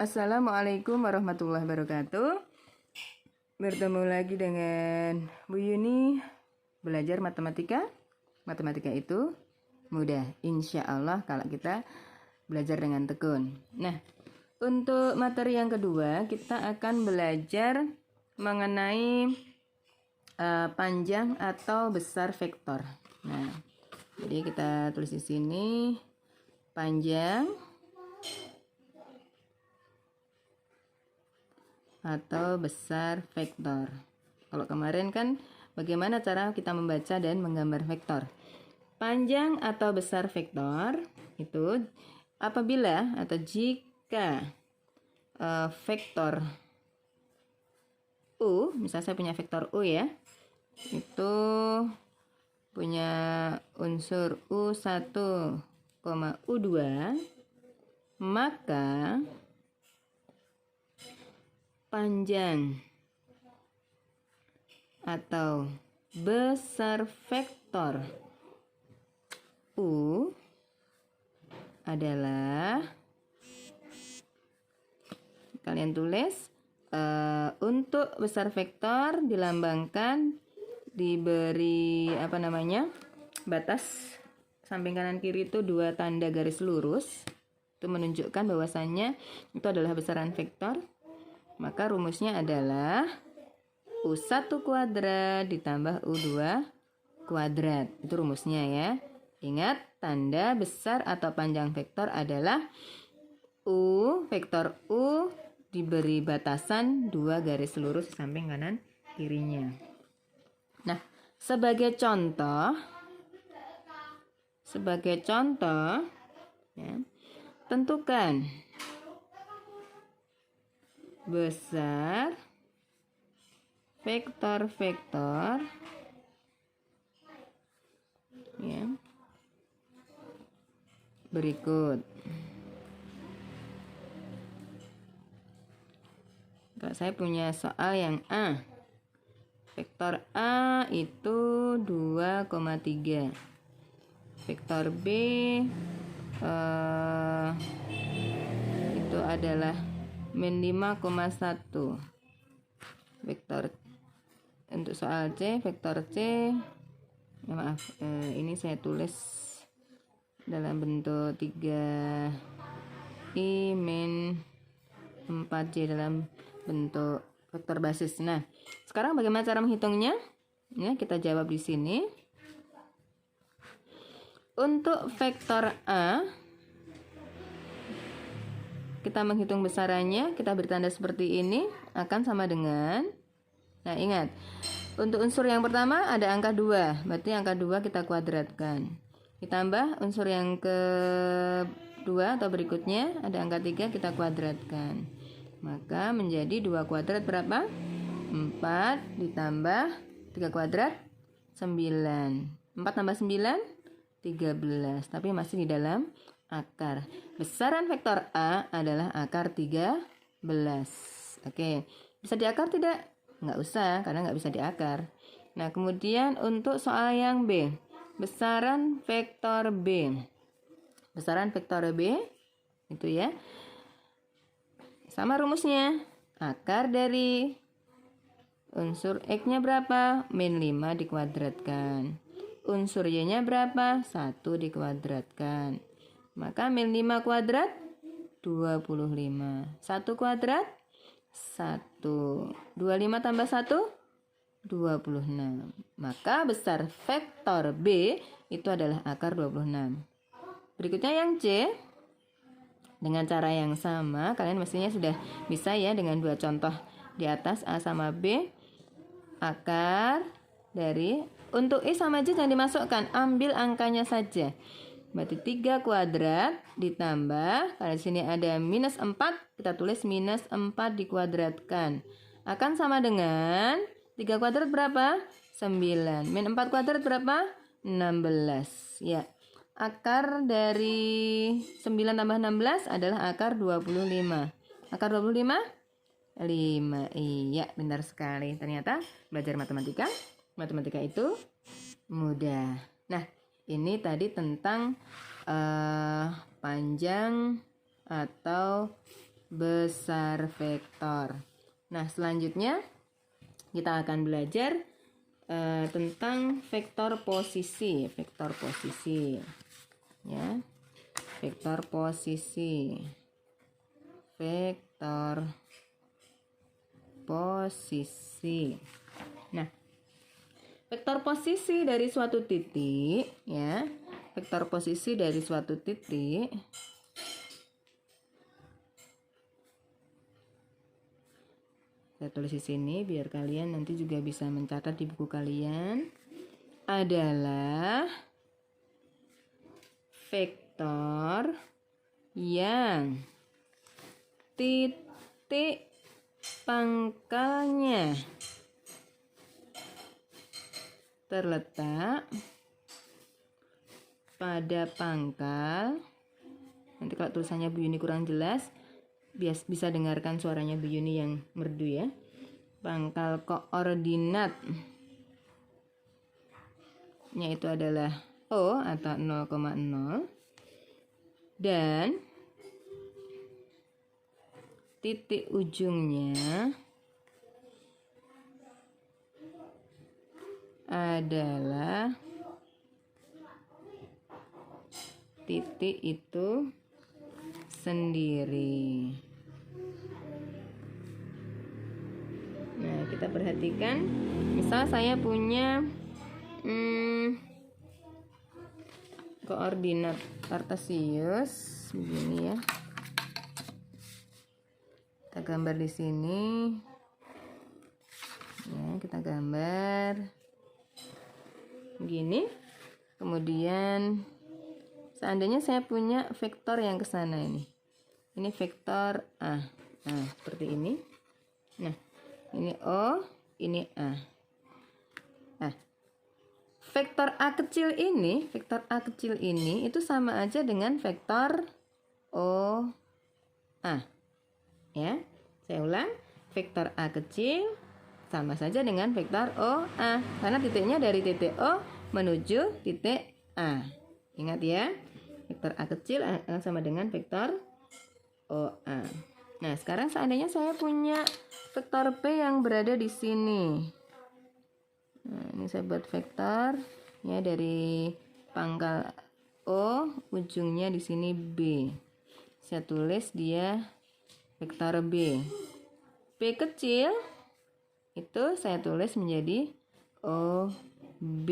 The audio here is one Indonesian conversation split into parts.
Assalamualaikum warahmatullahi wabarakatuh. Bertemu lagi dengan Bu Yuni belajar matematika. Matematika itu mudah, insya Allah kalau kita belajar dengan tekun. Nah, untuk materi yang kedua kita akan belajar mengenai panjang atau besar vektor. Nah, jadi kita tulis di sini panjang atau besar vektor. Kalau kemarin kan bagaimana cara kita membaca dan menggambar vektor. Panjang atau besar vektor itu apabila atau jika vektor U, misalnya saya punya vektor U ya, itu punya unsur U1, U2, maka panjang atau besar vektor U adalah, kalian tulis untuk besar vektor dilambangkan diberi batas samping kanan kiri itu 2 tanda garis lurus, itu menunjukkan bahwasannya itu adalah besaran vektor. Maka rumusnya adalah U1 kuadrat ditambah U2 kuadrat. Itu rumusnya ya. Ingat, tanda besar atau panjang vektor adalah vektor U diberi batasan 2 garis lurus di samping kanan kirinya. Nah, sebagai contoh ya, tentukan besar vektor-vektor ya, berikut. Kalau saya punya soal yang A, vektor A itu 2,3, vektor B itu adalah min 5,1. Vektor untuk soal C, vektor C ya maaf, ini saya tulis dalam bentuk 3i min 4j dalam bentuk vektor basis. Nah, sekarang bagaimana cara menghitungnya? Ya, kita jawab di sini. Untuk vektor A, kita menghitung besarannya, kita beri tanda seperti ini, akan sama dengan, nah ingat, untuk unsur yang pertama ada angka 2, berarti angka 2 kita kuadratkan. Ditambah unsur yang kedua atau berikutnya ada angka 3, kita kuadratkan. Maka menjadi 2 kuadrat berapa? 4 ditambah 3 kuadrat 9. 4 tambah 9 13, tapi masih di dalam akar. Besaran vektor A adalah akar 13. Oke, bisa diakar tidak? Nggak usah, karena nggak bisa diakar. Nah, kemudian untuk soal yang B, besaran vektor B. Besaran vektor B itu ya, sama rumusnya. Akar dari unsur X-nya berapa? Min 5 dikuadratkan. Unsur Y-nya berapa? 1 dikuadratkan. Maka min 5 kuadrat 25. 1 kuadrat 1. 25 tambah 1 26. Maka besar vektor B itu adalah akar 26. Berikutnya yang C. Dengan cara yang sama, kalian mestinya sudah bisa ya dengan 2 contoh di atas A sama B. Akar dari, untuk I sama J jangan dimasukkan, ambil angkanya saja. Berarti 3 kuadrat ditambah, kalau di sini ada minus 4, kita tulis minus 4 dikuadratkan. Akan sama dengan 3 kuadrat berapa? 9. Min 4 kuadrat berapa? 16. Ya. Akar dari 9 tambah 16 adalah akar 25. Akar 25? 5. Iya, benar sekali. Ternyata belajar matematika itu mudah. Nah, ini tadi tentang panjang atau besar vektor. Nah, selanjutnya kita akan belajar tentang vektor posisi, ya, vektor posisi. Nah, vektor posisi dari suatu titik, ya, vektor posisi dari suatu titik saya tulis di sini biar kalian nanti juga bisa mencatat di buku kalian, adalah vektor yang titik pangkalnya terletak pada pangkal. Nanti kalau tulisannya Bu Yuni kurang jelas, bisa dengarkan suaranya Bu Yuni yang merdu ya. Pangkal koordinat nya itu adalah O atau 0,0, dan titik ujungnya adalah titik itu sendiri. Nah, kita perhatikan, misal saya punya koordinat kartesius begini ya. Kita gambar di sini. Ya, kita gambar begini. Kemudian seandainya saya punya vektor yang ke sana ini. Ini vektor A. Nah, seperti ini. Nah, ini O, ini A. Nah, vektor A kecil ini itu sama aja dengan vektor O A. Ya, saya ulang, vektor A kecil sama saja dengan vektor O A, karena titiknya dari titik O menuju titik A. Ingat ya, vektor A kecil akan sama dengan vektor OA. Nah, sekarang seandainya saya punya vektor P yang berada di sini. Nah, ini saya buat vektor ya, dari pangkal O, ujungnya di sini B. Saya tulis dia vektor B. P kecil itu saya tulis menjadi OB.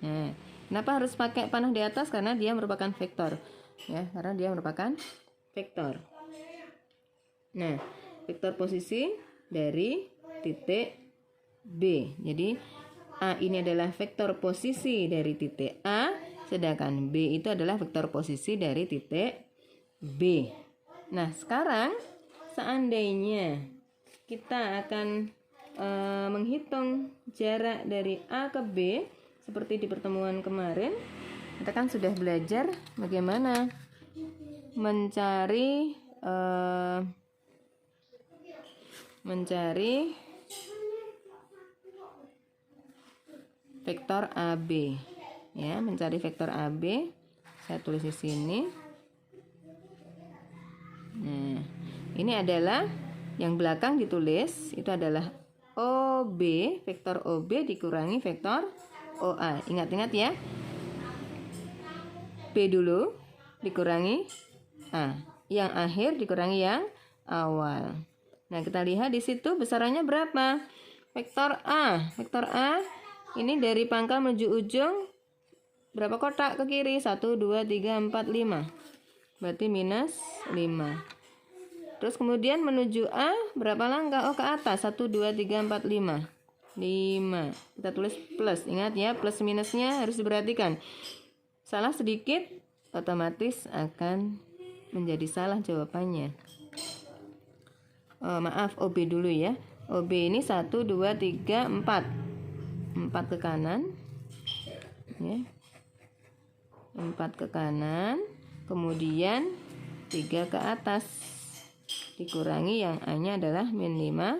Nah, kenapa harus pakai panah di atas? Karena dia merupakan vektor. Ya, karena dia merupakan vektor. Nah, vektor posisi dari titik B. Jadi A ini adalah vektor posisi dari titik A, sedangkan B itu adalah vektor posisi dari titik B. Nah, sekarang seandainya kita akan menghitung jarak dari A ke B seperti di pertemuan kemarin, kita kan sudah belajar bagaimana mencari vektor AB. Ya, mencari vektor AB. Saya tulis di sini. Nah, ini adalah yang belakang ditulis, itu adalah OB, vektor OB dikurangi vektor OA. Ingat-ingat ya. B dulu dikurangi A. Yang akhir dikurangi yang awal. Nah, kita lihat di situ besarannya berapa? Vektor A. Vektor A ini dari pangkal menuju ujung berapa kotak ke kiri? 1, 2, 3, 4, 5. Berarti minus 5. Terus kemudian menuju A berapa langkah? Oh, ke atas. 1, 2, 3, 4, 5. 5. Kita tulis plus. Ingat ya, plus minusnya harus diperhatikan. Salah sedikit otomatis akan menjadi salah jawabannya. Oh, maaf, OB dulu ya. OB ini 1, 2, 3, 4. 4 ke kanan. Ya. 4 ke kanan. Kemudian 3 ke atas. Dikurangi yang A-nya adalah min 5.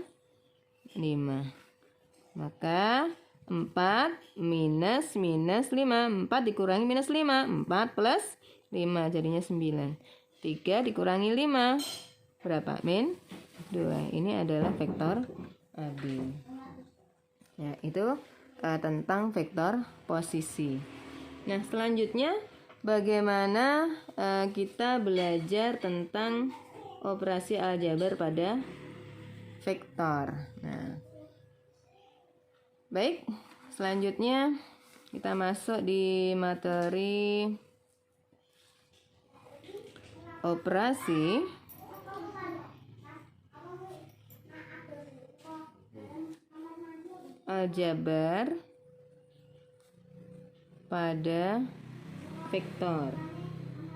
Maka 4 minus 5. 4 dikurangi minus 5. 4 plus 5 jadinya 9. 3 dikurangi 5. berapa? Min 2. Ini adalah vektor AB. Ya, itu tentang vektor posisi. Nah, selanjutnya bagaimana kita belajar tentang operasi aljabar pada vektor. Nah, baik, selanjutnya kita masuk di materi operasi aljabar pada vektor.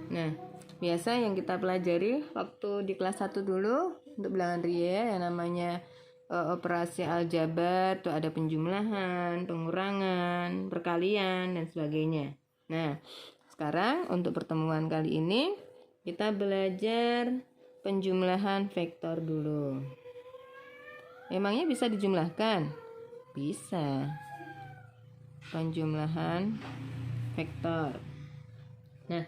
Nah, biasa yang kita pelajari waktu di kelas 1 dulu untuk bilangan real yang namanya operasi aljabar tuh ada penjumlahan, pengurangan, perkalian dan sebagainya. Nah, sekarang untuk pertemuan kali ini kita belajar penjumlahan vektor dulu. Emangnya bisa dijumlahkan? Bisa. Penjumlahan vektor. Nah,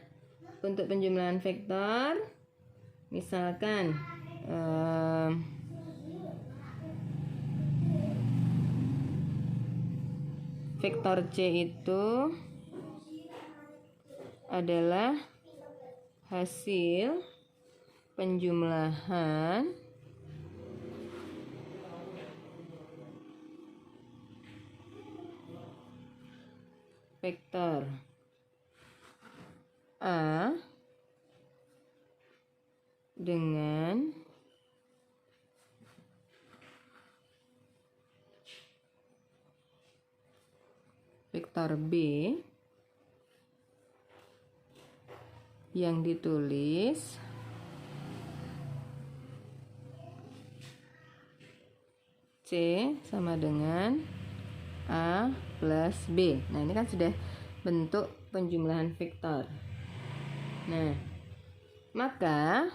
untuk penjumlahan vektor, misalkan vektor C itu adalah hasil penjumlahan vektor A dengan vektor B yang ditulis C sama dengan A plus B. Nah, ini kan sudah bentuk penjumlahan vektor. Nah, maka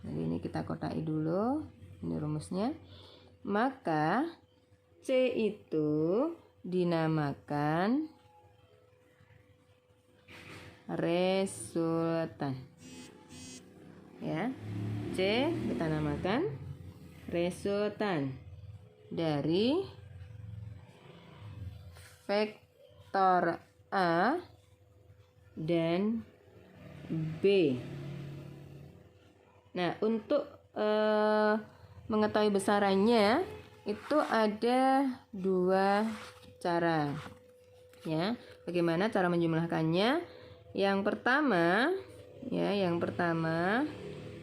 ini kita kotai dulu. Ini rumusnya. Maka C itu dinamakan resultan. Ya. C kita namakan resultan dari vektor A dan B. Nah, untuk mengetahui besarannya itu ada dua cara. Ya, bagaimana cara menjumlahkannya? Yang pertama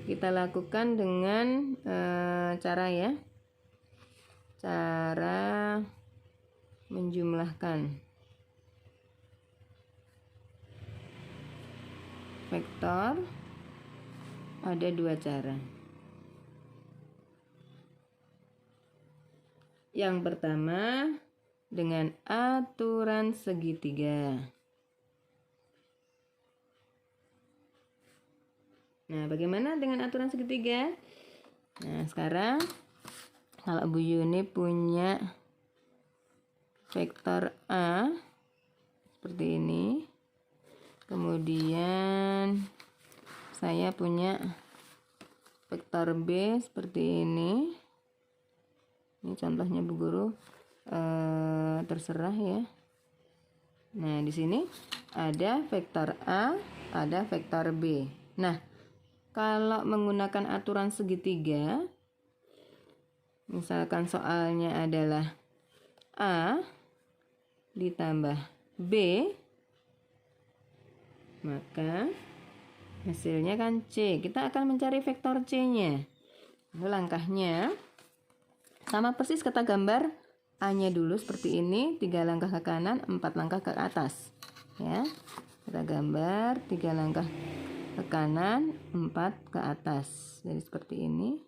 kita lakukan dengan cara menjumlahkan vektor. Ada dua cara. Yang pertama dengan aturan segitiga. Nah, bagaimana dengan aturan segitiga? Nah, sekarang kalau Bu Yuni punya vektor A seperti ini, kemudian saya punya vektor B seperti ini. Ini contohnya Bu Guru, terserah ya. Nah, di sini ada vektor A, ada vektor B. Nah, kalau menggunakan aturan segitiga, misalkan soalnya adalah A ditambah B, maka hasilnya kan C. Kita akan mencari vektor C-nya. Lalu langkahnya sama persis kata gambar A-nya dulu seperti ini, 3 langkah ke kanan, 4 langkah ke atas. Ya. Kita gambar 3 langkah ke kanan, 4 ke atas. Jadi seperti ini.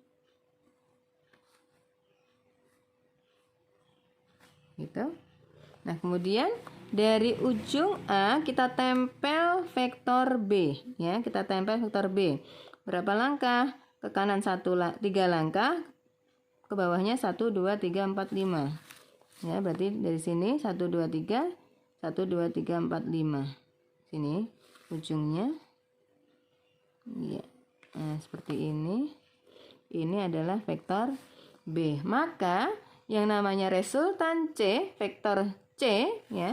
Gitu. Nah, kemudian dari ujung A kita tempel vektor B, ya. Kita tempel vektor B. Berapa langkah? Ke kanan 3 langkah, ke bawahnya 1 2 3 4 5. Ya, berarti dari sini 1 2 3 1 2 3 4 5. Sini ujungnya. Ya. Nah, Nah, seperti ini. Ini adalah vektor B. Maka yang namanya resultan C, vektor C ya,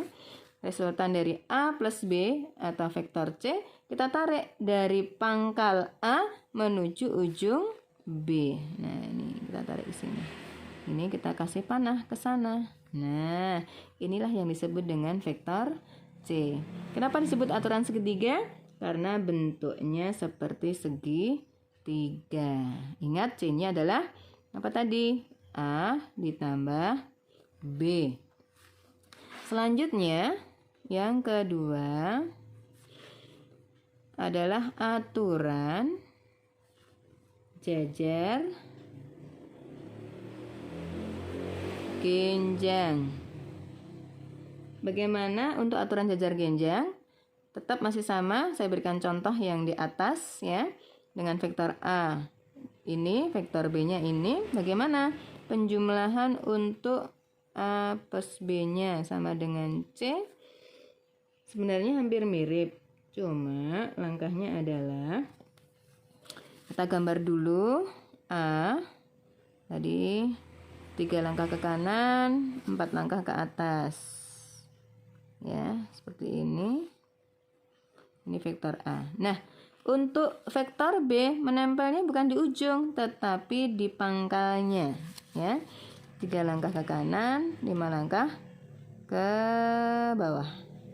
resultan dari A plus B atau vektor C, kita tarik dari pangkal A menuju ujung B. Nah, ini kita tarik ke sini. Ini kita kasih panah ke sana. Nah, inilah yang disebut dengan vektor C. Kenapa disebut aturan segitiga? Karena bentuknya seperti segitiga. Ingat, C-nya adalah apa tadi? A ditambah B. Selanjutnya, yang kedua adalah aturan jajar genjang. Bagaimana untuk aturan jajar genjang? Tetap masih sama, saya berikan contoh yang di atas ya, dengan vektor A. Ini vektor B-nya ini, bagaimana? Penjumlahan untuk A plus B-nya sama dengan C. Sebenarnya hampir mirip, cuma langkahnya adalah kita gambar dulu A. Tadi 3 langkah ke kanan, 4 langkah ke atas. Ya, seperti ini. Ini vektor A. Nah, untuk vektor B menempelnya bukan di ujung, tetapi di pangkalnya. Ya, 3 langkah ke kanan, 5 langkah ke bawah.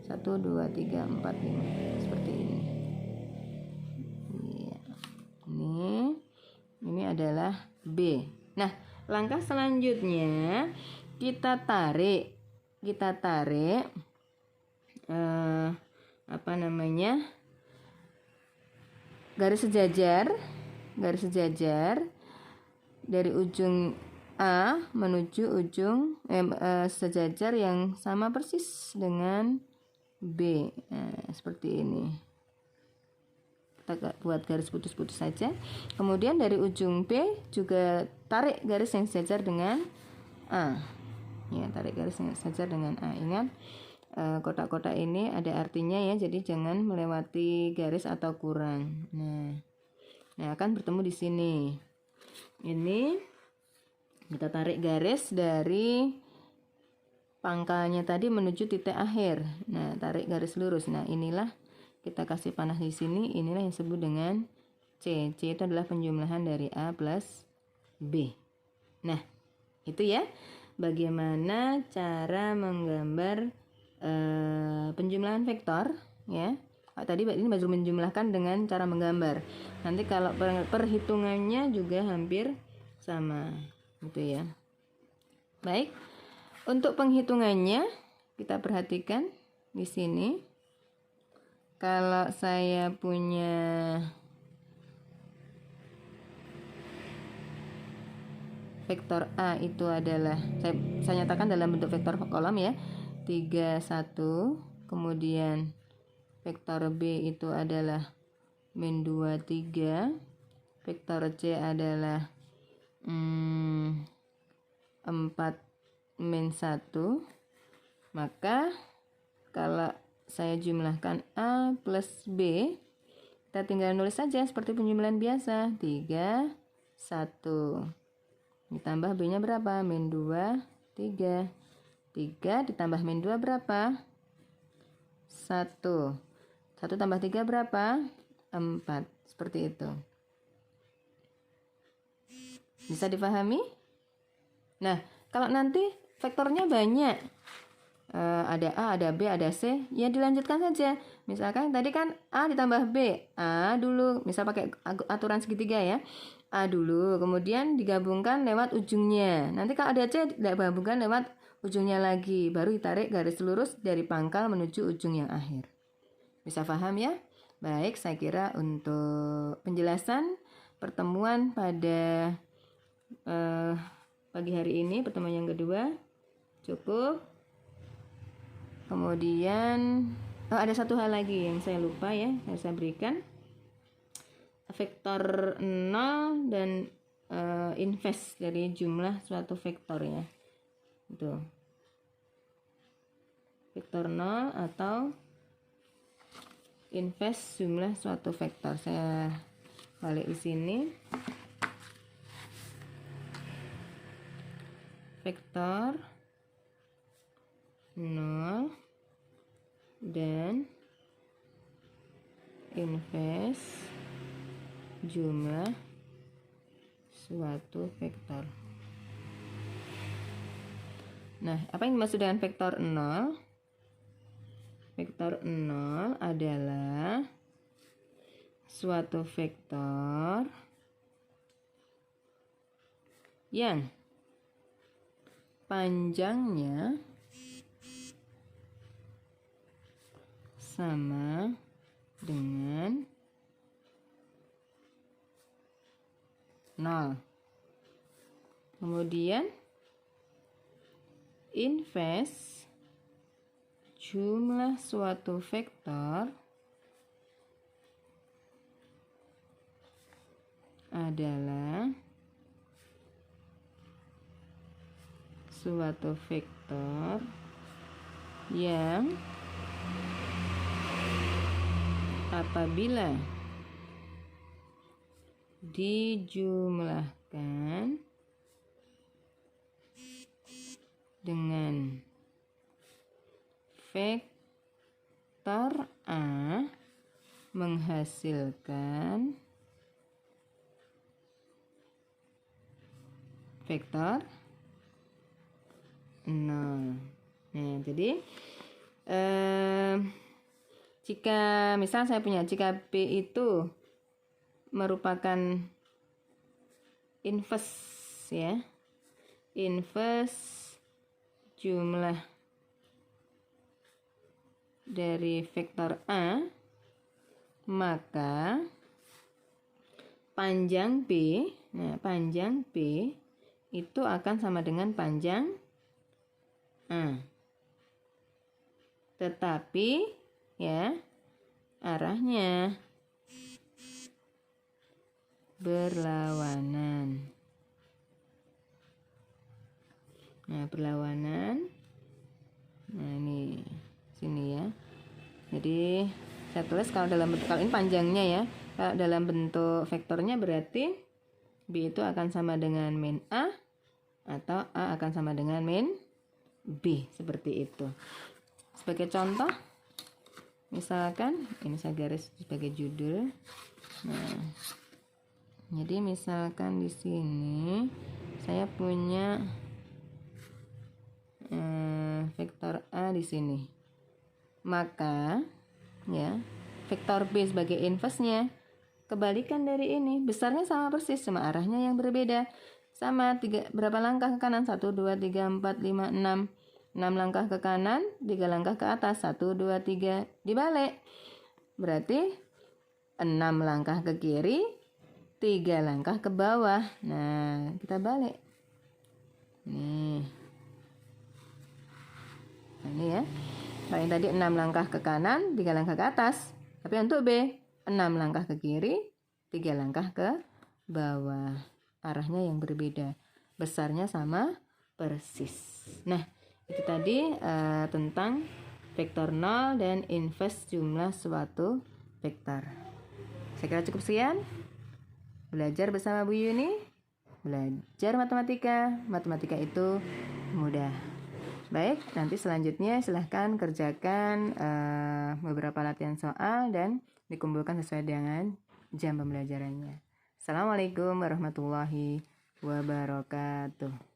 1, 2, 3, 4, 5. Seperti ini. Ya. Ini adalah B. Nah, langkah selanjutnya kita tarik garis sejajar dari ujung A menuju ujung sejajar yang sama persis dengan B. Nah, seperti ini. Kita buat garis putus-putus saja. Kemudian dari ujung B juga tarik garis yang sejajar dengan A. Ya, tarik garis yang sejajar dengan A. Ingat, kotak-kotak ini ada artinya ya, jadi jangan melewati garis atau kurang. Nah, akan bertemu di sini. Ini kita tarik garis dari pangkalnya tadi menuju titik akhir. Nah, tarik garis lurus. Nah, inilah kita kasih panah di sini. Inilah yang disebut dengan C. C itu adalah penjumlahan dari A plus B. Nah, itu ya. Bagaimana cara menggambar penjumlahan vektor ya. Tadi ini baru menjumlahkan dengan cara menggambar. Nanti kalau perhitungannya juga hampir sama gitu ya. Baik. Untuk penghitungannya kita perhatikan di sini. Kalau saya punya vektor A itu adalah saya nyatakan dalam bentuk vektor kolom ya. 3, 1. Kemudian vektor B itu adalah min 2, 3. Vektor C adalah 4, min 1. Maka kalau saya jumlahkan A plus B, kita tinggal nulis saja seperti penjumlahan biasa. 3, 1. Ditambah B-nya berapa? Min 2, 3. 3 ditambah min 2 berapa? 1. 1 tambah 3 berapa? 4. Seperti itu. Bisa dipahami? Nah, kalau nanti vektornya banyak, ada A, ada B, ada C, ya dilanjutkan saja. Misalkan tadi kan A ditambah B, A dulu, misal pakai aturan segitiga ya, A dulu, kemudian digabungkan lewat ujungnya. Nanti kalau ada C, digabungkan lewat ujungnya lagi, baru ditarik garis lurus dari pangkal menuju ujung yang akhir. Bisa paham ya? Baik, saya kira untuk penjelasan pertemuan pada pagi hari ini, pertemuan yang kedua cukup. Kemudian ada satu hal lagi yang saya lupa ya, saya berikan vektor 0 dan inverse dari jumlah suatu vektor ya. Itu vektor 0 atau inverse jumlah suatu vektor. Saya balik di sini. Vektor 0 dan inverse jumlah suatu vektor. Nah, apa yang dimaksud dengan vektor 0? Vektor 0 adalah suatu vektor yang panjangnya sama dengan 0. Kemudian inverse jumlah suatu vektor adalah suatu vektor yang apabila dijumlahkan dengan vektor A menghasilkan vektor 0. Nah, jadi jika misal saya punya, jika B itu merupakan inverse ya, inverse jumlah dari vektor A, maka panjang B, nah panjang B itu akan sama dengan panjang A. Tetapi ya arahnya berlawanan. Nah, berlawanan. Nah, ini sini ya. Jadi saya tulis kalau dalam bentuk, kalau ini panjangnya ya. Kalau dalam bentuk vektornya berarti B itu akan sama dengan min A atau A akan sama dengan min B, seperti itu. Sebagai contoh, misalkan ini saya garis sebagai judul. Nah, jadi misalkan di sini saya punya vektor A di sini, maka ya vektor B sebagai inverse-nya kebalikan dari ini, besarnya sama persis, cuma arahnya yang berbeda. Sama berapa langkah ke kanan? 1, 2, 3, 4, 5, 6. 6 langkah ke kanan, 3 langkah ke atas, 1, 2, 3, dibalik. Berarti 6 langkah ke kiri, 3 langkah ke bawah. Nah, kita balik. Nih. Nah, ini ya. Kalau yang tadi 6 langkah ke kanan, 3 langkah ke atas. Tapi untuk B, 6 langkah ke kiri, 3 langkah ke bawah. Arahnya yang berbeda, besarnya sama persis. Nah, itu tadi tentang vektor 0 dan inverse jumlah suatu vektor. Saya kira cukup sekian. Belajar bersama Bu Yuni. Belajar matematika. Matematika itu mudah. Baik, nanti selanjutnya silahkan kerjakan beberapa latihan soal dan dikumpulkan sesuai dengan jam pembelajarannya. Assalamualaikum warahmatullahi wabarakatuh.